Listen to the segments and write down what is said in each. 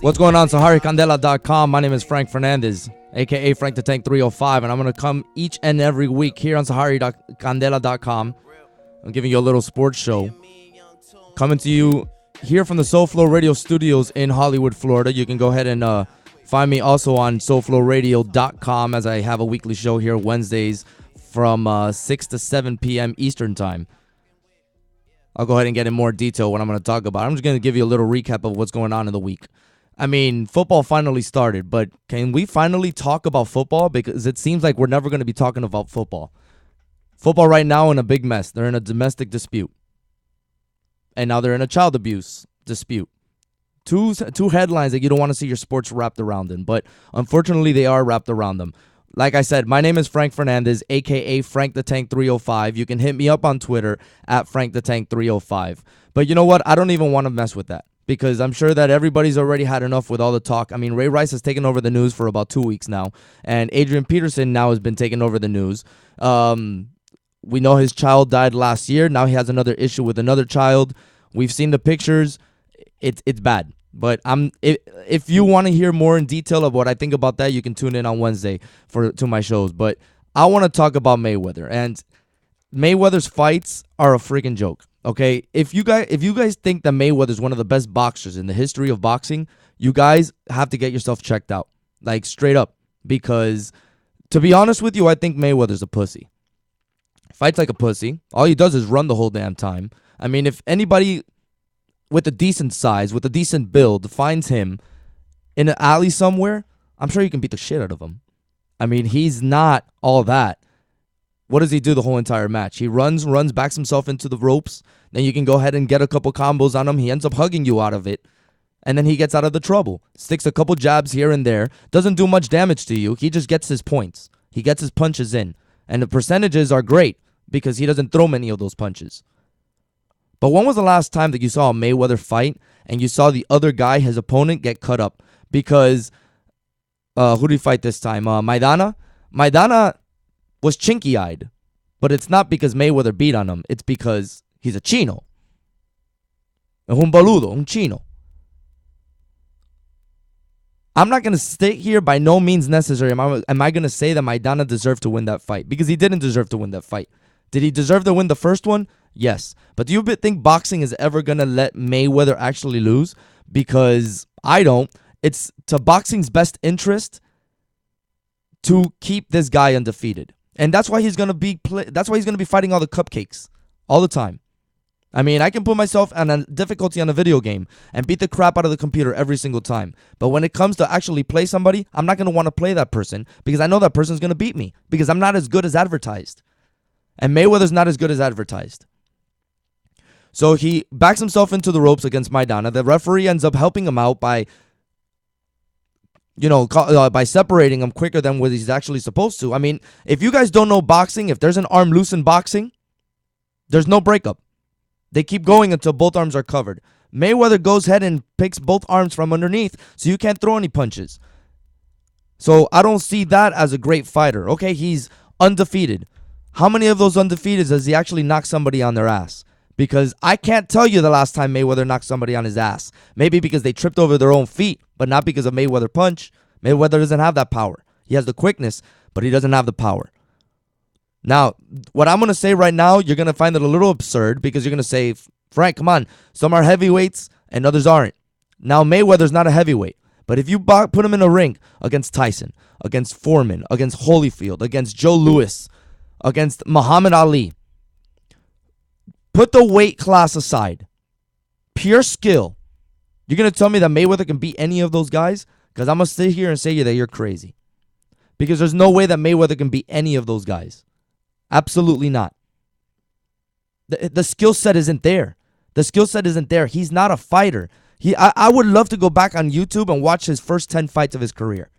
What's going on, SahariCandela.com. My name is Frank Fernandez, a.k.a. Frank the Tank 305, and I'm going to come each and every week here on SahariCandela.com. I'm giving you a little sports show. Coming to you here from the SoFlo Radio Studios in Hollywood, Florida. You can go ahead and find me also on SoFloRadio.com, as I have a weekly show here Wednesdays from 6 to 7 p.m. Eastern Time. I'll go ahead and get in more detail what I'm going to talk about. I'm just going to give you a little recap of what's going on in the week. I mean, football finally started, but can we finally talk about football? Because it seems like we're never going to be talking about football. Football right now in a big mess. They're in a domestic dispute. And now they're in a child abuse dispute. Two headlines that you don't want to see your sports wrapped around in, but unfortunately they are wrapped around them. Like I said, my name is Frank Fernandez, a.k.a. Frank the Tank 305. You can hit me up on Twitter at Frank the Tank 305. But you know what? I don't even want to mess with that, because I'm sure that everybody's already had enough with all the talk. I mean, Ray Rice has taken over the news for about 2 weeks now, and Adrian Peterson now has been taking over the news. We know his child died last year. Now he has another issue with another child. We've seen the pictures. It's bad. But if you want to hear more in detail of what I think about that, you can tune in on Wednesday to my shows. But I want to talk about Mayweather, and Mayweather's fights are a freaking joke. Okay, if you guys think that Mayweather is one of the best boxers in the history of boxing, you guys have to get yourself checked out, like straight up. Because to be honest with you, I think Mayweather's a pussy. Fights like a pussy. All he does is run the whole damn time. I mean, if anybody with a decent size, with a decent build, finds him in an alley somewhere, I'm sure you can beat the shit out of him. I mean, he's not all that. What does he do the whole entire match? He runs, backs himself into the ropes. Then you can go ahead and get a couple combos on him. He ends up hugging you out of it. And then he gets out of the trouble. Sticks a couple jabs here and there. Doesn't do much damage to you. He just gets his points. He gets his punches in. And the percentages are great because he doesn't throw many of those punches. But when was the last time that you saw a Mayweather fight and you saw the other guy, his opponent, get cut up? Because who did he fight this time? Maidana? Maidana was chinky-eyed. But it's not because Mayweather beat on him. It's because he's a chino. Un boludo, un chino. I'm not going to sit here, by no means necessary. Am I going to say that Maidana deserved to win that fight? Because he didn't deserve to win that fight. Did he deserve to win the first one? Yes. But do you think boxing is ever going to let Mayweather actually lose? Because I don't. It's to boxing's best interest to keep this guy undefeated. And that's why he's going to be fighting all the cupcakes all the time. I mean, I can put myself on a difficulty on a video game and beat the crap out of the computer every single time. But when it comes to actually play somebody, I'm not going to want to play that person because I know that person's going to beat me because I'm not as good as advertised. And Mayweather's not as good as advertised. So he backs himself into the ropes against Maidana. The referee ends up helping him out by, by separating him quicker than what he's actually supposed to. I mean, if you guys don't know boxing, if there's an arm loose in boxing, there's no breakup. They keep going until both arms are covered. Mayweather goes ahead and picks both arms from underneath, so you can't throw any punches. So I don't see that as a great fighter. Okay, he's undefeated. How many of those undefeateds does he actually knock somebody on their ass? Because I can't tell you the last time Mayweather knocked somebody on his ass. Maybe because they tripped over their own feet, but not because of Mayweather punch. Mayweather doesn't have that power. He has the quickness, but he doesn't have the power. Now, what I'm going to say right now, you're going to find it a little absurd because you're going to say, Frank, come on, some are heavyweights and others aren't. Now, Mayweather's not a heavyweight, but if you put him in a ring against Tyson, against Foreman, against Holyfield, against Joe Louis, against Muhammad Ali, put the weight class aside. Pure skill. You're going to tell me that Mayweather can beat any of those guys? Because I'm going to sit here and say that you're crazy. Because there's no way that Mayweather can beat any of those guys. Absolutely not. The skill set isn't there. The skill set isn't there. He's not a fighter. I would love to go back on YouTube and watch his first 10 fights of his career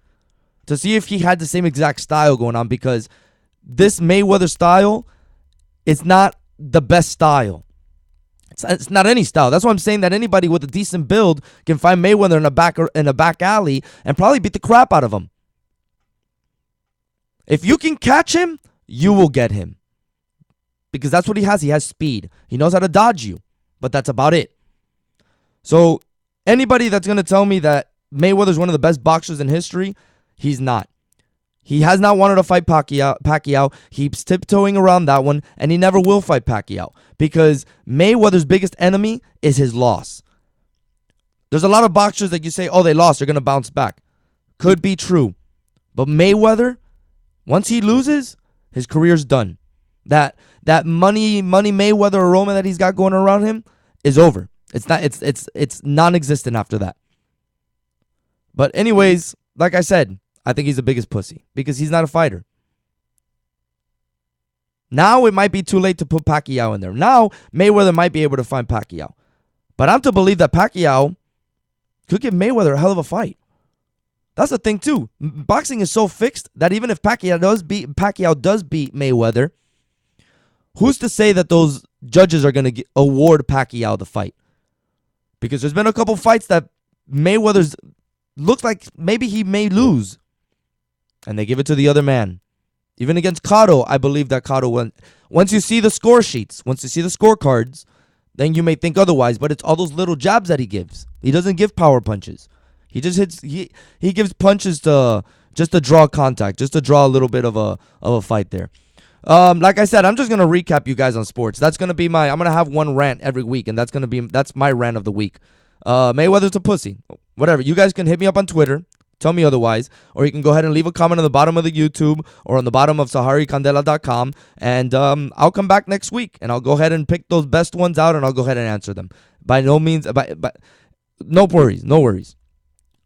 to see if he had the same exact style going on, because this Mayweather style is not the best style. It's not any style. That's why I'm saying that anybody with a decent build can find Mayweather in a back alley and probably beat the crap out of him. If you can catch him, you will get him. Because that's what he has. He has speed. He knows how to dodge you. But that's about it. So anybody that's going to tell me that Mayweather's one of the best boxers in history, he's not. He has not wanted to fight Pacquiao. He's tiptoeing around that one, and he never will fight Pacquiao because Mayweather's biggest enemy is his loss. There's a lot of boxers that you say, oh, they lost, they're going to bounce back. Could be true. But Mayweather, once he loses, his career's done. That money Mayweather aroma that he's got going around him is over. It's non-existent after that. But anyways, like I said, I think he's the biggest pussy because he's not a fighter. Now it might be too late to put Pacquiao in there. Now Mayweather might be able to find Pacquiao. But I'm to believe that Pacquiao could give Mayweather a hell of a fight. That's the thing too. Boxing is so fixed that even if Pacquiao does beat Mayweather, who's to say that those judges are going to award Pacquiao the fight? Because there's been a couple fights that Mayweather's looks like maybe he may lose. And they give it to the other man. Even against Cotto, I believe that Cotto went. Once you see the score sheets, once you see the scorecards, then you may think otherwise. But it's all those little jabs that he gives. He doesn't give power punches. He just hits. He gives punches just to draw contact, just to draw a little bit of a fight there. Like I said, I'm just gonna recap you guys on sports. That's gonna be I'm gonna have one rant every week, and that's my rant of the week. Mayweather's a pussy. Whatever. You guys can hit me up on Twitter. Tell me otherwise. Or you can go ahead and leave a comment on the bottom of the YouTube or on the bottom of SahariCandela.com. And I'll come back next week. And I'll go ahead and pick those best ones out. And I'll go ahead and answer them. By no means. No worries. No worries.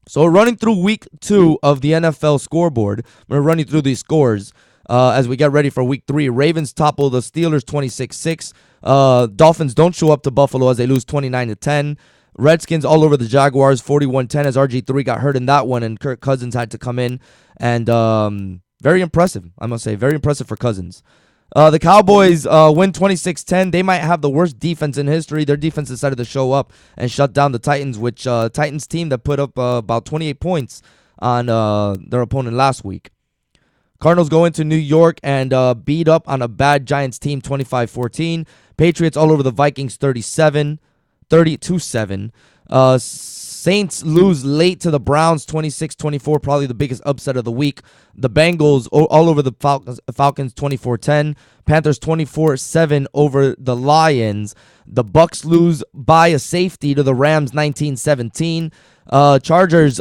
So running through week 2 of the NFL scoreboard. We're running through these scores as we get ready for week 3. Ravens topple the Steelers 26-6. Dolphins don't show up to Buffalo as they lose 29-10. Redskins all over the Jaguars, 41-10 as RG3 got hurt in that one and Kirk Cousins had to come in. And very impressive, I must say. Very impressive for Cousins. The Cowboys win 26-10. They might have the worst defense in history. Their defense decided to show up and shut down the Titans, which Titans team that put up about 28 points on their opponent last week. Cardinals go into New York and beat up on a bad Giants team 25-14. Patriots all over the Vikings 30-7. Saints lose late to the Browns 26-24, probably the biggest upset of the week. The Bengals all over the Falcons 24-10. Panthers 24-7 over the Lions. The Bucks lose by a safety to the Rams 19-17. Chargers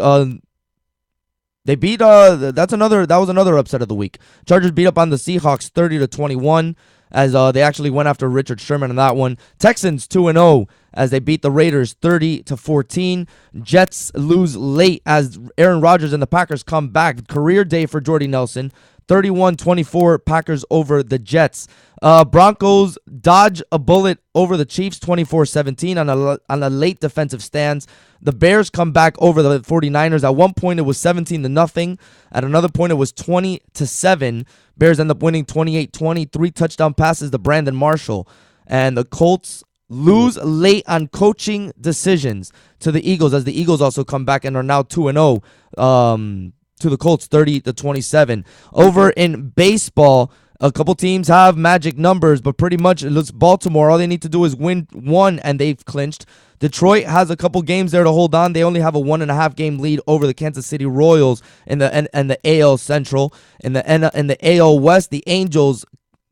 they beat that was another upset of the week. Chargers beat up on the Seahawks 30-21 as they actually went after Richard Sherman on that one. Texans 2-0 as they beat the Raiders 30-14. Jets lose late as Aaron Rodgers and the Packers come back. Career day for Jordy Nelson. 31-24 Packers over the Jets. Broncos dodge a bullet over the Chiefs 24-17 on a late defensive stance. The Bears come back over the 49ers. At one point it was 17-0. At another point it was 20-7. Bears end up winning 28-20. 3 touchdown passes to Brandon Marshall. And the Colts lose late on coaching decisions to the Eagles as the Eagles also come back and are now 2-0 to the Colts 30-27. Over in baseball, a couple teams have magic numbers, but pretty much it looks Baltimore. All they need to do is win one, and they've clinched. Detroit has a couple games there to hold on. They only have a 1.5 game lead over the Kansas City Royals in the AL Central. In the AL West, the Angels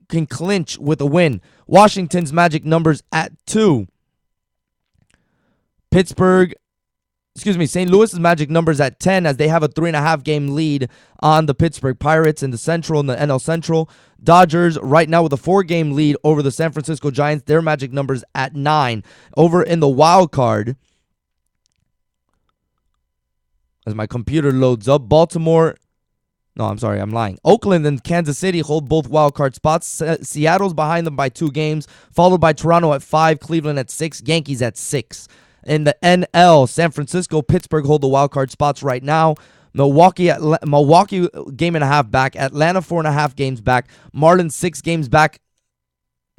can clinch with a win. Washington's magic numbers at 2. St. Louis's magic numbers at 10 as they have a 3.5 game lead on the Pittsburgh Pirates in the NL Central. Dodgers right now with a 4 game lead over the San Francisco Giants. Their magic numbers at 9. Over in the wild card, as my computer loads up, Oakland and Kansas City hold both wild card spots. Seattle's behind them by 2 games, followed by Toronto at 5, Cleveland at 6, Yankees at 6. In the NL, San Francisco, Pittsburgh hold the wild card spots right now. Milwaukee game and a half back. Atlanta 4.5 games back. Marlins 6 games back.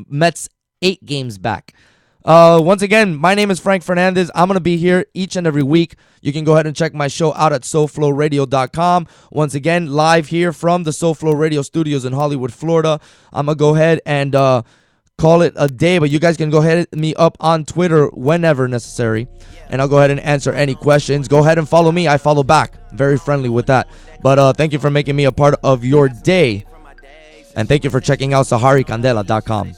Mets 8 games back. Once again, my name is Frank Fernandez. I'm going to be here each and every week. You can go ahead and check my show out at SoFloRadio.com. Once again, live here from the SoFlo Radio studios in Hollywood, Florida. I'm going to go ahead and call it a day. But you guys can go ahead and hit me up on Twitter whenever necessary, and I'll go ahead and answer any questions. Go ahead and follow me. I follow back. Very friendly with that. But thank you for making me a part of your day, and thank you for checking out SahariCandela.com.